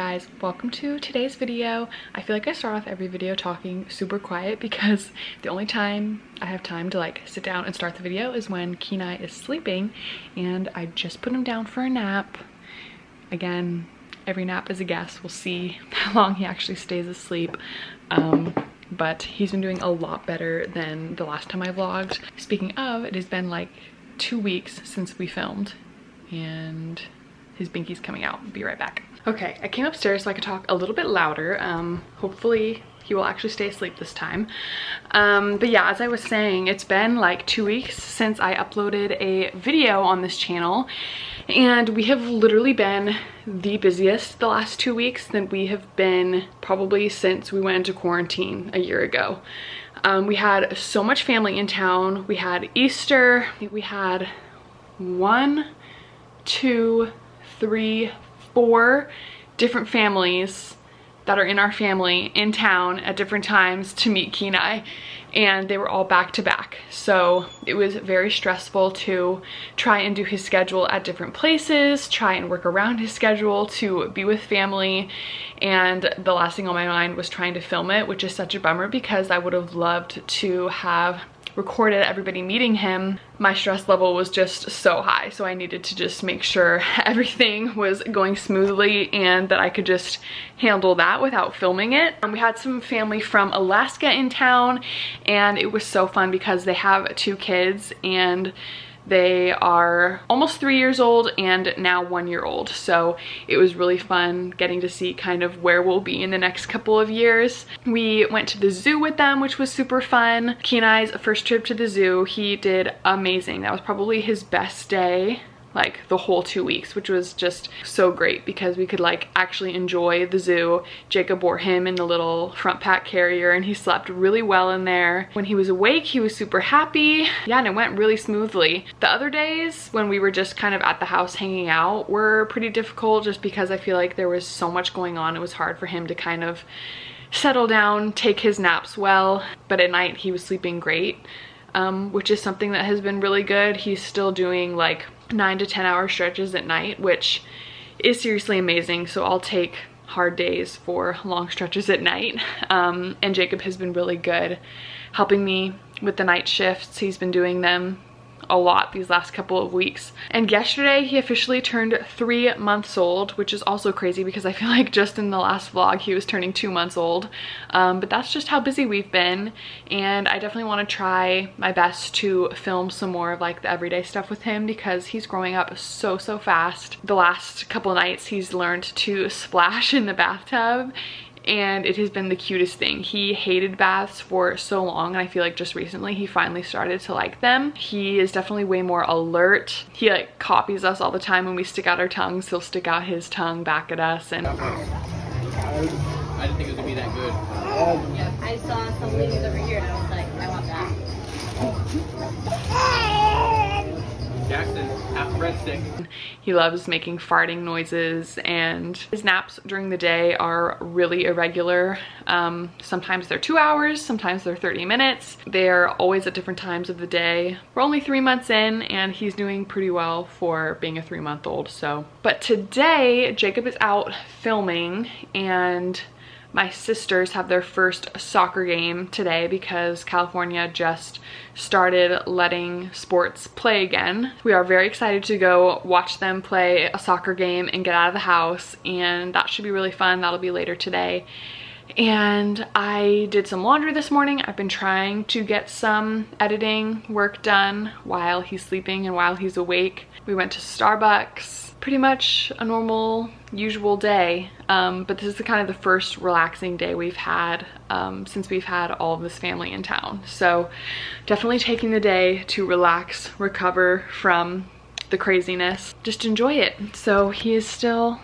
guys, welcome to today's video. I feel like I start off every video talking super quiet because the only time I have time to like sit down and start the video is when KYLIE is sleeping, and I just put him down for a nap. Again, every nap is a guess. We'll see how long he actually stays asleep. But he's been doing a lot better than the last time I vlogged. Speaking of, it has been like 2 weeks since we filmed, and his binky's coming out. Be right back. Okay, I came upstairs so I could talk a little bit louder. Hopefully he will actually stay asleep this time. But yeah, as I was saying, it's been like 2 weeks since I uploaded a video on this channel, and we have literally been the busiest the last 2 weeks that we have been probably since we went into quarantine a year ago. We had so much family in town. We had Easter. We had 1, 2, 3, 4 different families that are in our family in town at different times to meet KYLIE, and they were all back to back. So it was very stressful to try and do his schedule at different places, try and work around his schedule to be with family, and the last thing on my mind was trying to film it, which is such a bummer because I would have loved to have recorded everybody meeting him. My stress level was just so high, so I needed to just make sure everything was going smoothly and that I could just handle that without filming it. We had some family from Alaska in town, and it was so fun because they have 2 kids, and they are almost 3 years old and now 1 year old. So it was really fun getting to see kind of where we'll be in the next couple of years. We went to the zoo with them, which was super fun. KYLIE's first trip to the zoo, he did amazing. That was probably his best day, like the whole 2 weeks, which was just so great because we could like actually enjoy the zoo. Jacob bore him in the little front pack carrier, and he slept really well in there. When he was awake, he was super happy. Yeah, and it went really smoothly. The other days when we were just kind of at the house hanging out were pretty difficult just because I feel like there was so much going on. It was hard for him to kind of settle down, take his naps well, but at night he was sleeping great. Which is something that has been really good. He's still doing like 9 to 10 hour stretches at night, which is seriously amazing. So I'll take hard days for long stretches at night. And Jacob has been really good helping me with the night shifts. He's been doing them a lot these last couple of weeks. And yesterday he officially turned 3 months old, which is also crazy because I feel like just in the last vlog he was turning 2 months old. But that's just how busy we've been, and I definitely want to try my best to film some more of like the everyday stuff with him because he's growing up so fast. The last couple nights he's learned to splash in the bathtub, and it has been the cutest thing. He hated baths for so long, and I feel like just recently he finally started to like them. He is definitely way more alert. He like copies us all the time when we stick out our tongues. He'll stick out his tongue back at us, and I didn't think it was gonna be that good. Yeah, I saw some ladies over here and I was like, I want that. Jackson, half breadstick. he loves making farting noises, and his naps during the day are really irregular. Sometimes they're 2 hours, sometimes they're 30 minutes. They're always at different times of the day. We're only 3 months in, and he's doing pretty well for being a 3-month-old. So, but today Jacob is out filming, and my sisters have their first soccer game today because California just started letting sports play again. We are very excited to go watch them play a soccer game and get out of the house, and that should be really fun. That'll be later today. And I did some laundry this morning. I've been trying to get some editing work done while he's sleeping and while he's awake. We went to Starbucks. Pretty much a normal, usual day, but this is the kind of the first relaxing day we've had since we've had all of this family in town. So definitely taking the day to relax, recover from the craziness, just enjoy it. So he is still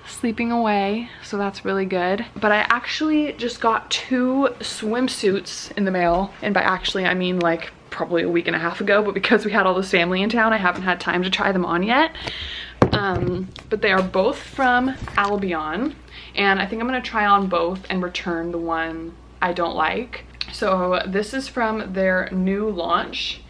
sleeping away, so that's really good. But I actually just got 2 swimsuits in the mail, and by actually I mean like probably a week and a half ago, but because we had all this family in town I haven't had time to try them on yet. But they are both from Albion, and I think I'm gonna try on both and return the one I don't like. So this is from their new launch.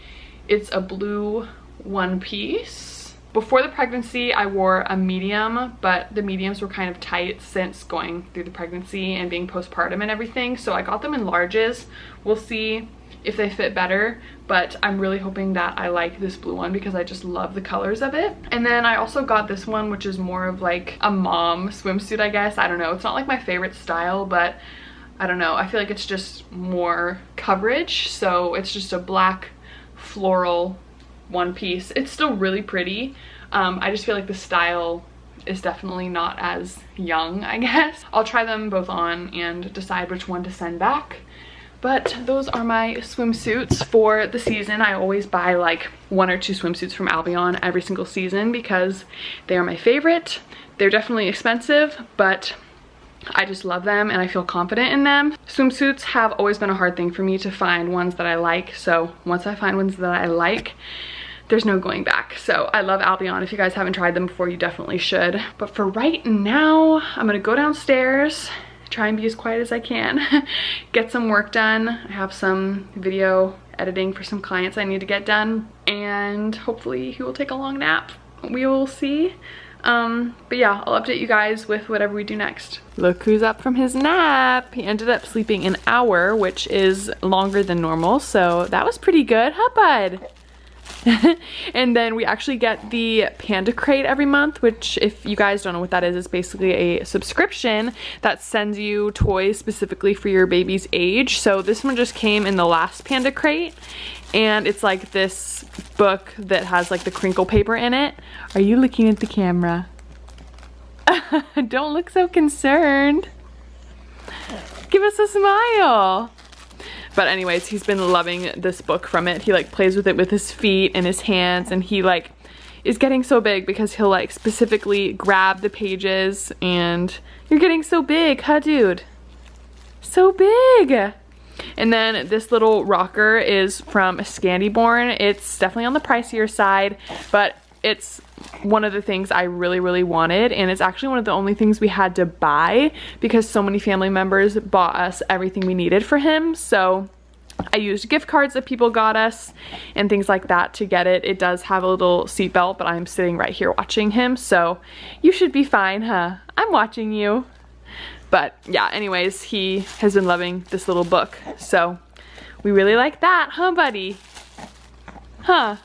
It's a blue one piece before the pregnancy I wore a medium, but the mediums were kind of tight since going through the pregnancy and being postpartum and everything, so I got them in larges. We'll see if they fit better, but I'm really hoping that I like this blue one because I just love the colors of it. And then I also got this one, which is more of like a mom swimsuit, I guess. I don't know, it's not like my favorite style, but I don't know, I feel like it's just more coverage. So it's just a black floral one piece. It's still really pretty. I just feel like the style is definitely not as young, I guess. I'll try them both on and decide which one to send back. But those are my swimsuits for the season. I always buy like 1 or 2 swimsuits from Albion every single season because they are my favorite. They're definitely expensive, but I just love them and I feel confident in them. Swimsuits have always been a hard thing for me to find ones that I like. So once I find ones that I like, there's no going back. So I love Albion. If you guys haven't tried them before, you definitely should. But for right now, I'm gonna go downstairs, try and be as quiet as I can, get some work done. I have some video editing for some clients I need to get done, and hopefully he will take a long nap. We will see. But yeah, I'll update you guys with whatever we do next. Look who's up from his nap. He ended up sleeping an hour, which is longer than normal, so that was pretty good, huh bud? And then we actually get the Panda Crate every month, which, if you guys don't know what that is, it's basically a subscription that sends you toys specifically for your baby's age. So this one just came in the last Panda Crate, and it's like this book that has like the crinkle paper in it. Are you looking at the camera? Don't look so concerned. Give us a smile. But anyways, he's been loving this book from it. He like plays with it with his feet and his hands, and he like is getting so big because he'll like specifically grab the pages, and you're getting so big, huh dude? So big. And then this little rocker is from Scandiborn. It's definitely on the pricier side, but it's one of the things I really wanted, and it's actually one of the only things we had to buy because so many family members bought us everything we needed for him. So I used gift cards that people got us and things like that to get it. It does have a little seatbelt, but I'm sitting right here watching him, so you should be fine, huh? I'm watching you. But yeah, anyways, he has been loving this little book, so we really like that, huh buddy? Huh?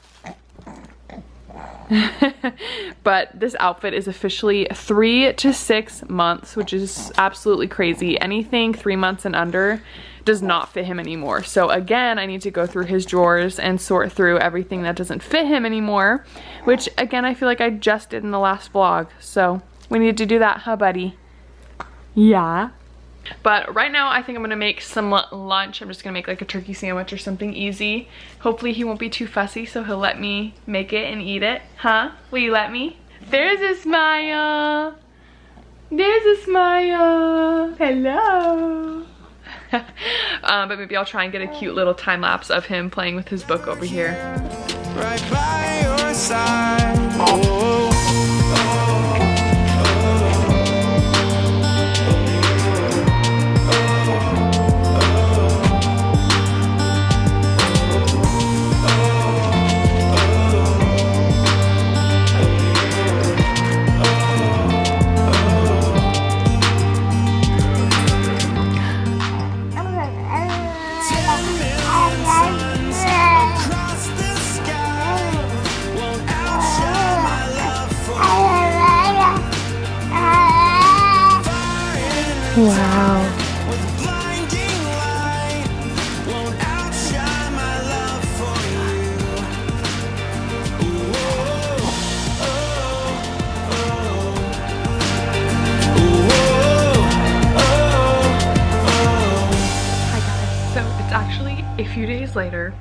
But this outfit is officially 3 to 6 months, which is absolutely crazy. Anything 3 months and under does not fit him anymore. So again, I need to go through his drawers and sort through everything that doesn't fit him anymore, which again, I feel like I just did in the last vlog. So we need to do that, huh buddy? Yeah. But right now I think I'm gonna make some lunch. I'm just gonna make like a turkey sandwich or something easy. Hopefully he won't be too fussy, so he'll let me make it and eat it. Huh? Will you let me? There's a smile. There's a smile. Hello. But maybe I'll try and get a cute little time lapse of him playing with his book over here. Right by your side. Oh. Wow. A few days later,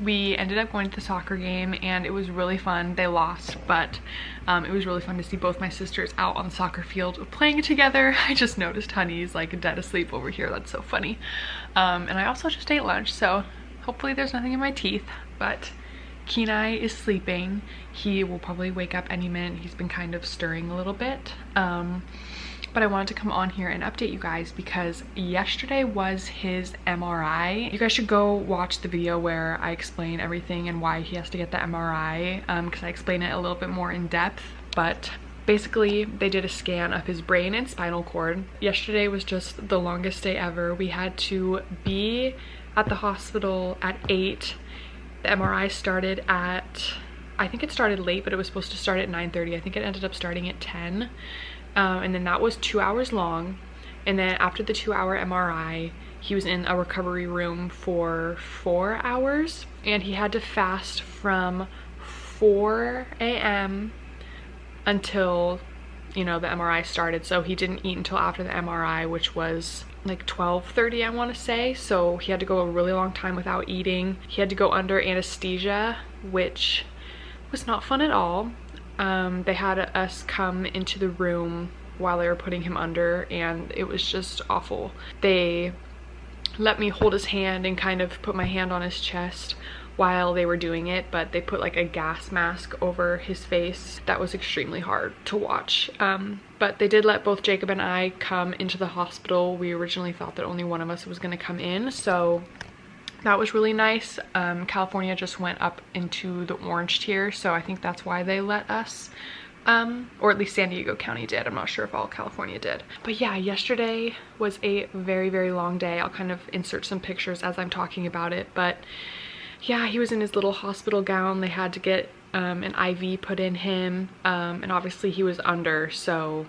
we ended up going to the soccer game, and it was really fun. They lost, but it was really fun to see both my sisters out on the soccer field playing together. I just noticed Honey's like dead asleep over here. That's so funny. And I also just ate lunch, so hopefully there's nothing in my teeth, but Kenai is sleeping. He will probably wake up any minute. He's been kind of stirring a little bit. but I wanted to come on here and update you guys because yesterday was his MRI. You guys should go watch the video where I explain everything and why he has to get the MRI, because I explain it a little bit more in depth. But basically, they did a scan of his brain and spinal cord. Yesterday was just the longest day ever. We had to be at the hospital at 8. The MRI started at, I think it started late, but it was supposed to start at 9:30. I think it ended up starting at 10. And then that was 2 hours long. And then after the 2-hour MRI, he was in a recovery room for 4 hours. And he had to fast from 4 a.m. until, you know, the MRI started. So he didn't eat until after the MRI, which was like 12:30, I want to say. So he had to go a really long time without eating. He had to go under anesthesia, which was not fun at all. They had us come into the room while they were putting him under, and it was just awful. They let me hold his hand and kind of put my hand on his chest while they were doing it, but they put like a gas mask over his face. That was extremely hard to watch. But they did let both Jacob and I come into the hospital. We originally thought that only one of us was going to come in, so that was really nice. California just went up into the orange tier, so I think that's why they let us, or at least San Diego County did. I'm not sure if all California did. But yeah, yesterday was a very, very long day. I'll kind of insert some pictures as I'm talking about it, but yeah, he was in his little hospital gown. They had to get an IV put in him, and obviously he was under, so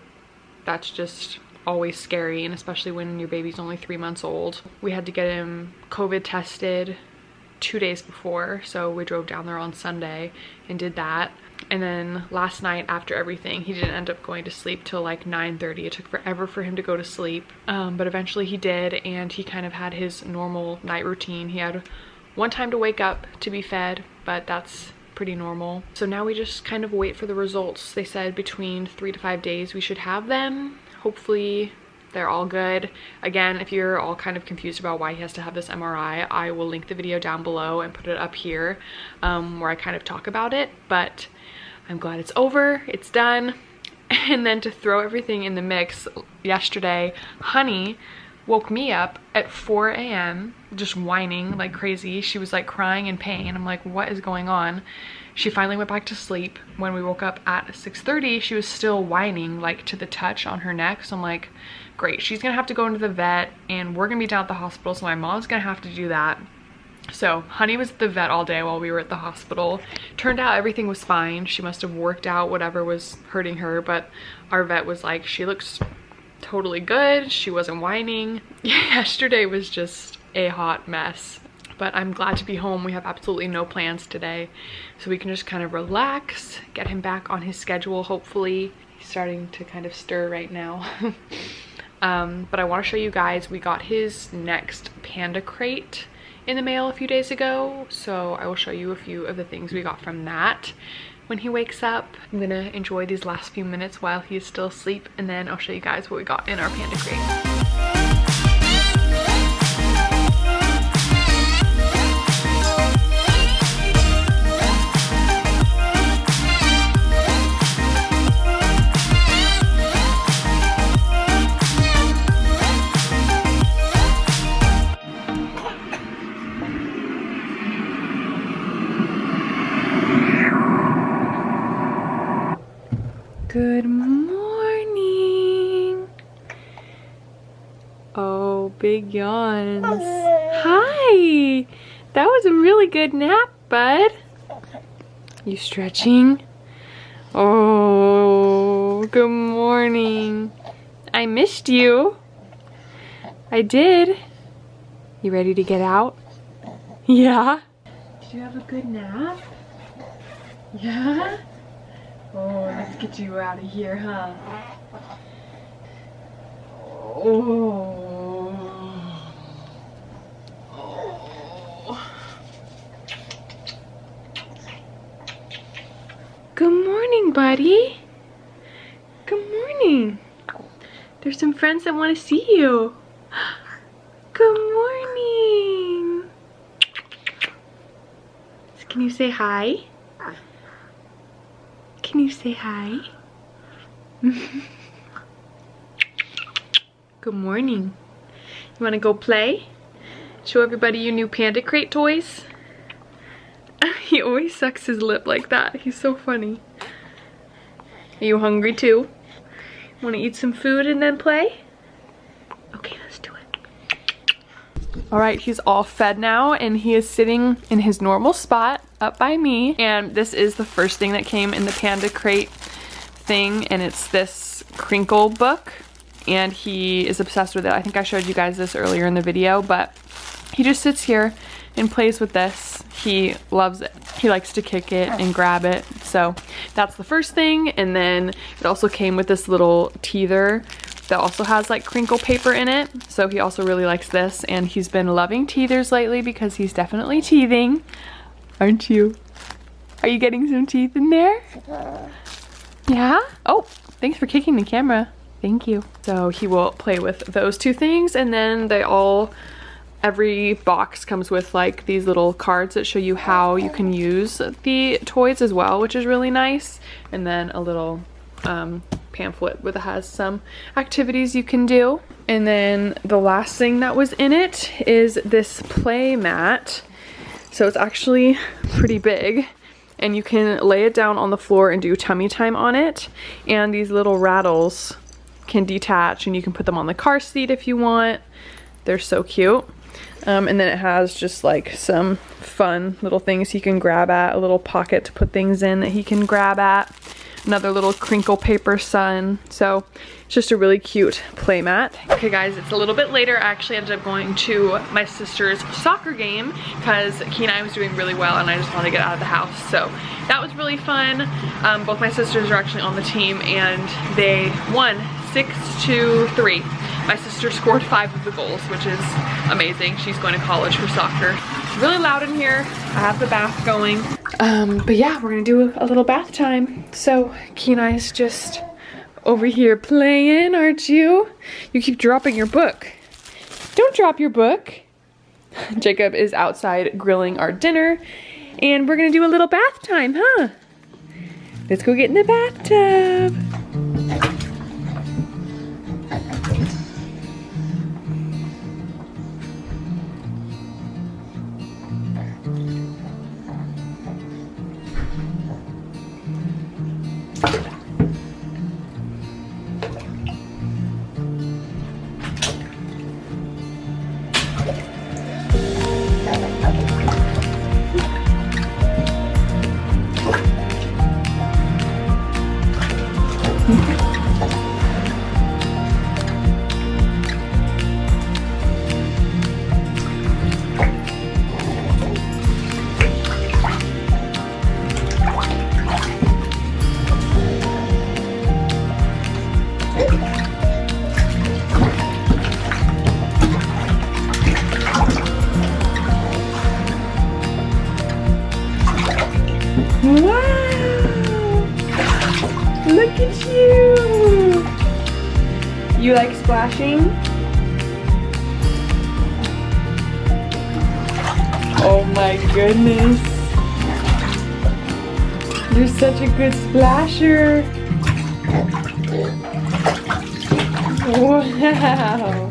that's just always scary, and especially when your baby's only 3 months old. We had to get him COVID tested 2 days before, so we drove down there on Sunday and did that. And then last night after everything, he didn't end up going to sleep till like 9:30. It took forever for him to go to sleep, but eventually he did, and he kind of had his normal night routine. He had one time to wake up to be fed, but that's pretty normal. So now we just kind of wait for the results. They said between 3 to 5 days we should have them. Hopefully they're all good. Again, if you're all kind of confused about why he has to have this MRI, I will link the video down below and put it up here, where I kind of talk about it. But I'm glad it's over, it's done. And then to throw everything in the mix, yesterday, Honey woke me up at 4 a.m. just whining like crazy. She was like crying in pain. I'm like, what is going on? She finally went back to sleep. When we woke up at 6:30, she was still whining like to the touch on her neck. So I'm like, great, she's gonna have to go into the vet, and we're gonna be down at the hospital, so my mom's gonna have to do that. So Honey was at the vet all day while we were at the hospital. Turned out everything was fine. She must have worked out whatever was hurting her, but our vet was like, she looks totally good. She wasn't whining. Yesterday was just a hot mess, but I'm glad to be home. We have absolutely no plans today, so we can just kind of relax, get him back on his schedule. Hopefully he's starting to kind of stir right now. But I want to show you guys, we got his next panda crate in the mail a few days ago, so I will show you a few of the things we got from that when he wakes up. I'm gonna enjoy these last few minutes while he is still asleep, and then I'll show you guys what we got in our panda crate. Good morning. Oh, big yawns. Hi. That was a really good nap, bud. You stretching? Oh, good morning. I missed you. I did. You ready to get out? Yeah? Did you have a good nap? Yeah? Oh, let's get you out of here, huh? Oh. Good morning, buddy. Good morning. There's some friends that want to see you. Good morning. Can you say hi? Can you say hi? Good morning. You wanna go play? Show everybody your new Panda Crate toys? He always sucks his lip like that. He's so funny. Are you hungry too? Wanna eat some food and then play? Okay, let's do it. All right, he's all fed now and he is sitting in his normal spot up by me. And this is the first thing that came in the Panda Crate thing, and it's this crinkle book. And he is obsessed with it. I think I showed you guys this earlier in the video, but he just sits here and plays with this. He loves it. He likes to kick it and grab it. So that's the first thing. And then it also came with this little teether that also has like crinkle paper in it. So he also really likes this, and he's been loving teethers lately because he's definitely teething. Aren't you? Are you getting some teeth in there? Yeah? Oh, thanks for kicking the camera. Thank you. So he will play with those two things, and then every box comes with like these little cards that show you how you can use the toys as well, which is really nice. And then a little pamphlet that has some activities you can do. And then the last thing that was in it is this play mat. So it's actually pretty big, and you can lay it down on the floor and do tummy time on it. And these little rattles can detach, and you can put them on the car seat if you want. They're so cute. And then it has just like some fun little things he can grab at, a little pocket to put things in that he can grab at, another little crinkle paper sun. So it's just a really cute play mat. Okay guys, it's a little bit later. I actually ended up going to my sister's soccer game because Kenai was doing really well and I just wanted to get out of the house. So that was really fun. Both my sisters are actually on the team and they won 6-3. My sister scored 5 of the goals, which is amazing. She's going to college for soccer. It's really loud in here. I have the bath going. But yeah, we're gonna do a little bath time. So Kenai's just over here playing, aren't you? You keep dropping your book. Don't drop your book. Jacob is outside grilling our dinner, and we're gonna do a little bath time, huh? Let's go get in the bathtub. Wow! Look at you! You like splashing? Oh my goodness! You're such a good splasher! Wow!